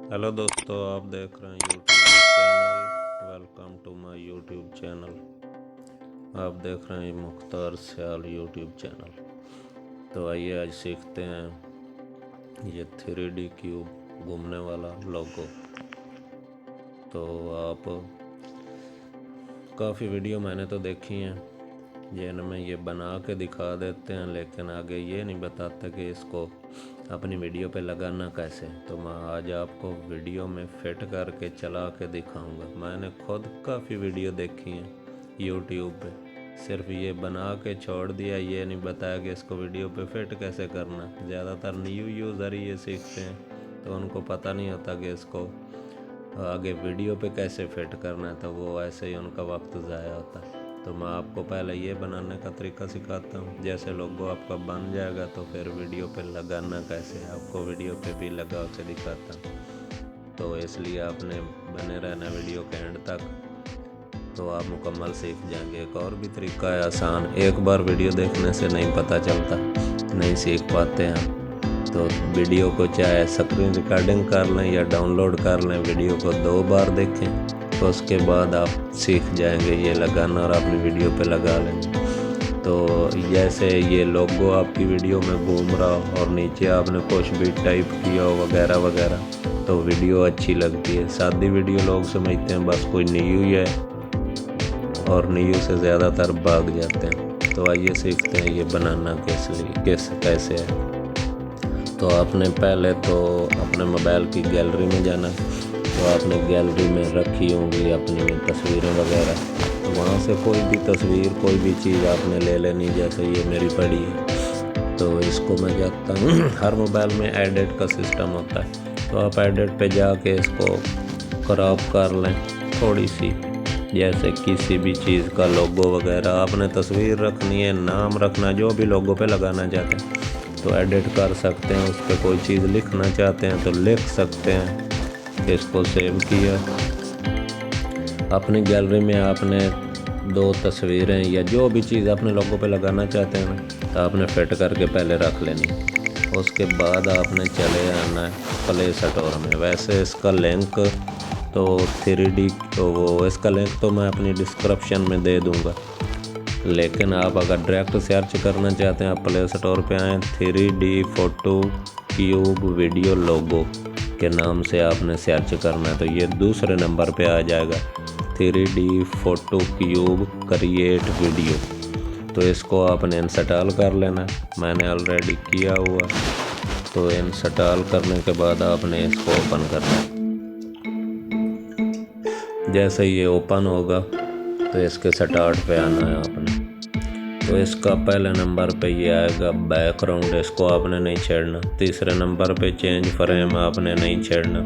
Hello दोस्तों, आप देख रहे हैं YouTube channel. Welcome to my YouTube channel. आप देख रहे हैं मुख्तार सियाल यूट्यूब चैनल। तो आइए आज सीखते हैं ये 3D क्यूब घूमने वाला लोगो। तो आप काफ़ी वीडियो मैंने तो देखी हैं जिनमें ये बना के दिखा देते हैं, लेकिन आगे ये नहीं बताते कि इसको अपनी वीडियो पे लगाना कैसे। तो मैं आज आपको वीडियो में फिट करके चला के दिखाऊंगा। मैंने खुद काफ़ी वीडियो देखी हैं यूट्यूब पे, सिर्फ ये बना के छोड़ दिया, ये नहीं बताया कि इसको वीडियो पे फिट कैसे करना। ज़्यादातर न्यू यूज़र ही ये सीखते हैं, तो उनको पता नहीं होता कि इसको आगे वीडियो पे कैसे फिट करना है, तो वो ऐसे ही उनका वक्त ज़ाया होता है। तो मैं आपको पहले ये बनाने का तरीका सिखाता हूँ। जैसे लोगो आपका बन जाएगा तो फिर वीडियो पे लगाना कैसे आपको वीडियो पे भी लगा के दिखाता हूँ। तो इसलिए आपने बने रहना वीडियो के एंड तक, तो आप मुकम्मल सीख जाएंगे। एक और भी तरीका है आसान, एक बार वीडियो देखने से नहीं पता चलता, नहीं सीख पाते हैं। तो वीडियो को चाहे स्क्रीन रिकॉर्डिंग कर लें या डाउनलोड कर लें, वीडियो को 2 बार देखें, तो उसके बाद आप सीख जाएंगे ये लगाना और अपनी वीडियो पे लगा लेंगे। तो जैसे ये लोगो आपकी वीडियो में घूम रहा और नीचे आपने कुछ भी टाइप किया हो वगैरह वगैरह, तो वीडियो अच्छी लगती है। सादी वीडियो लोग समझते हैं बस कोई न्यू ही है और न्यू से ज़्यादातर भाग जाते हैं। तो आइए सीखते हैं ये बनाना कैसे है। तो आपने पहले तो अपने मोबाइल की गैलरी में जाना। तो आपने गैलरी में रखी होंगी अपनी तस्वीरें वगैरह, तो वहाँ से कोई भी तस्वीर कोई भी चीज़ आपने ले लेनी। जैसे ये मेरी पड़ी है, तो इसको मैं जाता हूँ हर मोबाइल में एडिट का सिस्टम होता है, तो आप एडिट पे जाके इसको क्रॉप कर लें थोड़ी सी। जैसे किसी भी चीज़ का लोगो वगैरह आपने तस्वीर रखनी है, नाम रखना, जो भी लोगो पे लगाना चाहते हैं तो एडिट कर सकते हैं। उस पर कोई चीज़ लिखना चाहते हैं तो लिख सकते हैं। इसको सेव किया, अपनी गैलरी में आपने 2 तस्वीरें या जो भी चीज़ अपने लोगों पे लगाना चाहते हैं तो आपने फिट करके पहले रख लेनी। उसके बाद आपने चले आना है प्ले स्टोर में। वैसे इसका लिंक तो 3D इसका लिंक तो मैं अपनी डिस्क्रिप्शन में दे दूँगा, लेकिन आप अगर डायरेक्ट सर्च करना चाहते हैं आप प्ले स्टोर पे आएँ, 3D फोटो क्यूब वीडियो लोगो के नाम से आपने सर्च करना है, तो ये दूसरे नंबर पे आ जाएगा 3D photo cube create video. तो इसको आपने इंस्टॉल कर लेना, मैंने ऑलरेडी किया हुआ। तो इंस्टॉल करने के बाद आपने इसको ओपन करना। जैसे ये ओपन होगा तो इसके स्टार्ट पे आना है आपने। तो इसका पहले नंबर पे ये आएगा बैकग्राउंड, इसको आपने नहीं छेड़ना। तीसरे नंबर पे चेंज फ्रेम आपने नहीं छेड़ना।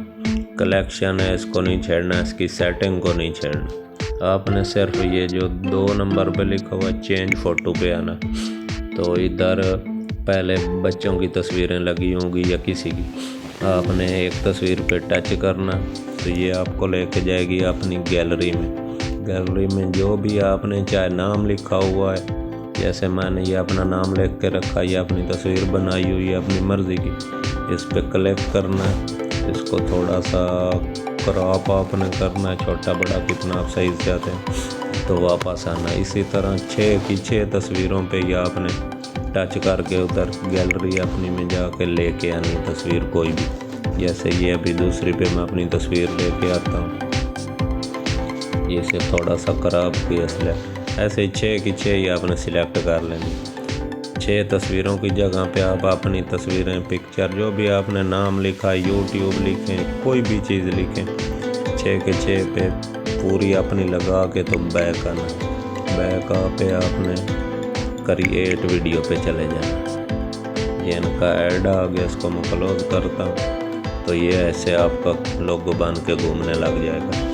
कलेक्शन है, इसको नहीं छेड़ना। इसकी सेटिंग को नहीं छेड़ना। आपने सिर्फ ये जो 2 नंबर पे लिखा हुआ चेंज फ़ोटो पे आना। तो इधर पहले बच्चों की तस्वीरें लगी होंगी या किसी की, आपने एक तस्वीर पे टच करना, तो ये आपको लेके जाएगी अपनी गैलरी में। गैलरी में जो भी आपने चाहे नाम लिखा हुआ है, जैसे मैंने ये अपना नाम लिख के रखा, ये अपनी तस्वीर बनाई हुई है अपनी मर्ज़ी की, इस पर क्लिक करना है। इसको थोड़ा सा क्रॉप आपने करना है, छोटा बड़ा कितना आप साइज़ चाहते हैं, तो वापस आना। इसी तरह 6 की 6 तस्वीरों पे ये आपने टच करके उधर गैलरी अपनी में जाके लेके आनी तस्वीर कोई भी। जैसे ये अभी दूसरी पे मैं अपनी तस्वीर लेके आता हूँ, ये से थोड़ा सा क्रॉप किया सिलेक्ट। ऐसे 6 की 6 ये आपने सिलेक्ट कर लेनी। 6 तस्वीरों की जगह पे आप अपनी तस्वीरें, पिक्चर, जो भी आपने नाम लिखा, यूट्यूब लिखें, कोई भी चीज़ लिखें, 6 के 6 पे पूरी अपनी लगा के तो बैक आना। बैक पे आपने क्रिएट वीडियो पे चले जाना। ये इनका ऐड आ गया, इसको मैं क्लोज करता हूँ। तो ये ऐसे आपका लोगो बन के घूमने लग जाएगा।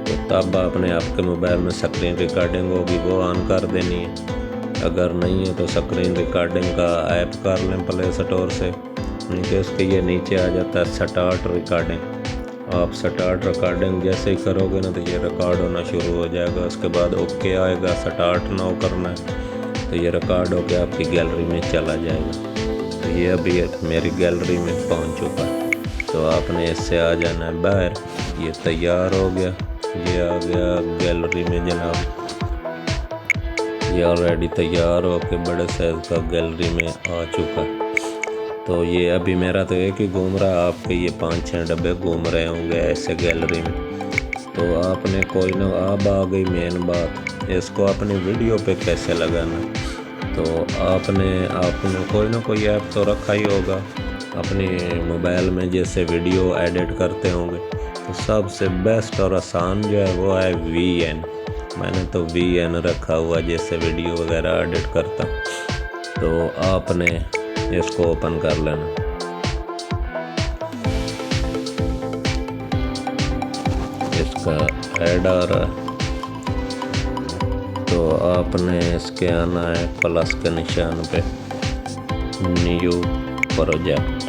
तो तब आपने आपके मोबाइल में स्क्रीन रिकॉर्डिंग होगी, वो ऑन कर देनी है। अगर नहीं है तो स्क्रीन रिकॉर्डिंग का ऐप कर लें प्ले स्टोर से। नीचे उसके ये नीचे आ जाता है स्टार्ट रिकॉर्डिंग। आप स्टार्ट रिकॉर्डिंग जैसे ही करोगे ना तो ये रिकॉर्ड होना शुरू हो जाएगा। उसके बाद ओके आएगा, स्टार्ट नाउ करना है, तो ये रिकॉर्ड होकर आपकी गैलरी में चला जाएगा। तो ये अभी मेरी गैलरी में पहुंच चुका है। तो तो आपने इससे आ जाना है बाहर। ये तैयार हो गया, ये आ गया गैलरी में जनाब। ये ऑलरेडी तैयार हो के बड़े साइज का गैलरी में आ चुका। तो ये अभी मेरा तो एक ही घूम रहा है, आपके ये 5-6 डब्बे घूम रहे होंगे ऐसे गैलरी में। तो आपने कोई ना, अब आ गई मेन बात, इसको अपनी वीडियो पे कैसे लगाना। तो आपने कोई ना कोई ऐप तो रखा ही होगा अपने मोबाइल में, जैसे वीडियो एडिट करते होंगे। तो सबसे बेस्ट और आसान जो है वो है VN। मैंने तो VN रखा हुआ जैसे वीडियो वगैरह एडिट करता। तो आपने इसको ओपन कर लेना। इसका ऐड आ रहा है, तो आपने इसके आना है प्लस के निशान पे, न्यू प्रोजेक्ट,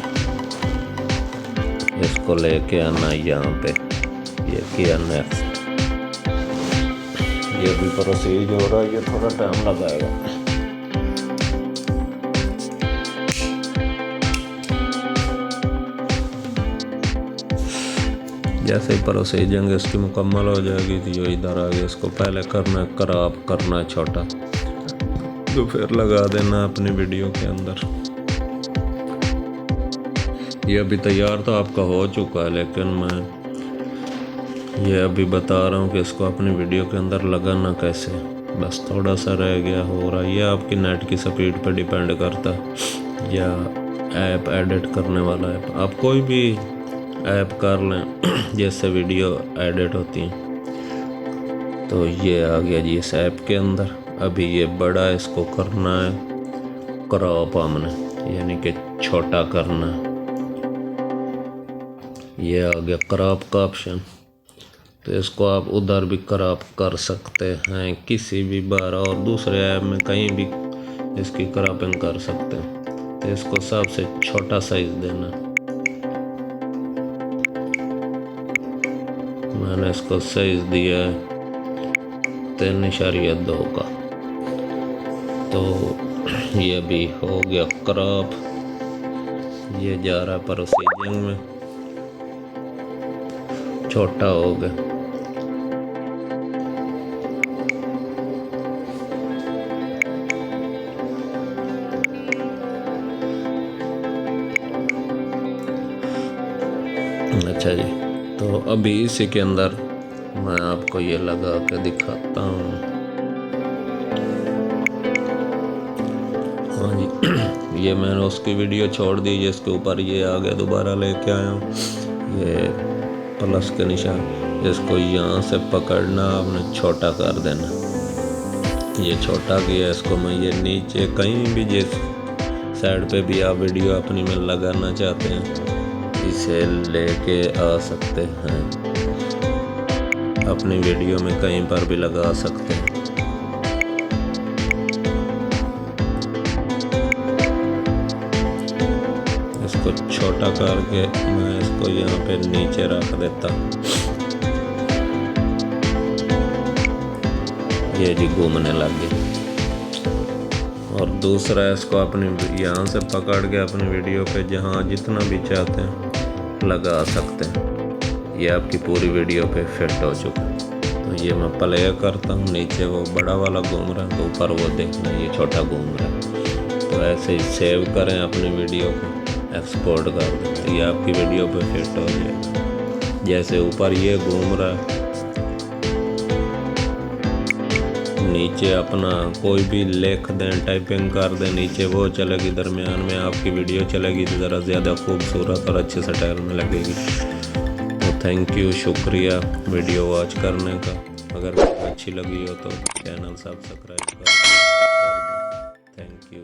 इसको लेके आना यहाँ पे। ये किया नेक्स्ट। ये भी प्रोसीज हो रहा है, ये थोड़ा टाइम लगाएगा। जैसे ही प्रोसीजिंग इसकी मुकम्मल हो जाएगी तो ये इधर आ गया। इसको पहले करना है क्रॉप, करना है छोटा, तो फिर लगा देना अपनी वीडियो के अंदर। ये अभी तैयार तो आपका हो चुका है, लेकिन मैं ये अभी बता रहा हूँ कि इसको अपनी वीडियो के अंदर लगाना कैसे। बस थोड़ा सा रह गया, हो रहा है। ये आपकी नेट की स्पीड पर डिपेंड करता है, या ऐप एडिट करने वाला ऐप। आप कोई भी ऐप कर लें जैसे वीडियो एडिट होती हैं। तो ये आ गया जी इस ऐप के अंदर। अभी ये बड़ा, इसको करना है क्रॉप हमने, यानी कि छोटा करना है। ये आ गया क्रॉप का ऑप्शन। तो इसको आप उधर भी क्रॉप कर सकते हैं किसी भी बार, और दूसरे ऐप में कहीं भी इसकी क्रॉपिंग कर सकते हैं। तो इसको सबसे छोटा साइज देना। मैंने इसको साइज दिया है 3.2 का। तो ये भी हो गया क्रॉप। ये जा रहा है प्रोसीजिंग में, छोटा हो गया। अच्छा जी, तो अभी इसी के अंदर मैं आपको ये लगा के दिखाता हूँ। हाँ जी, ये मैंने उसकी वीडियो छोड़ दी जिसके ऊपर ये आ गया, दोबारा लेके आया हूँ। ये प्लस के निशान, इसको यहाँ से पकड़ना, आपने छोटा कर देना। ये छोटा किया, इसको मैं ये नीचे कहीं भी जिस साइड पे भी आप वीडियो अपनी में लगाना चाहते हैं इसे लेके आ सकते हैं, अपनी वीडियो में कहीं पर भी लगा सकते हैं। इसको छोटा करके मैं इसको यहाँ पे नीचे रख देता। ये जी घूमने लग गई। और दूसरा, इसको अपनी यहाँ से पकड़ के अपनी वीडियो पे जहाँ जितना भी चाहते हैं लगा सकते हैं। ये आपकी पूरी वीडियो पे फिट हो चुका है। तो ये मैं प्ले करता हूँ, नीचे वो बड़ा वाला घूम रहा है, तो ऊपर वो देखना ये छोटा घूम रहा है। तो ऐसे ही सेव करें अपनी वीडियो को, एक्सपोर्ट कर दें, तो ये आपकी वीडियो पे फिट हो जाएगा। जैसे ऊपर ये घूम रहा है, नीचे अपना कोई भी लिख दें, टाइपिंग कर दें, नीचे वो चलेगी, दरमियान में आपकी वीडियो चलेगी, तो ज़रा ज़्यादा खूबसूरत और अच्छे स्टाइल में लगेगी। तो थैंक यू, शुक्रिया वीडियो वॉच करने का। अगर अच्छी लगी हो तो चैनल सब्सक्राइब कर। Thank you.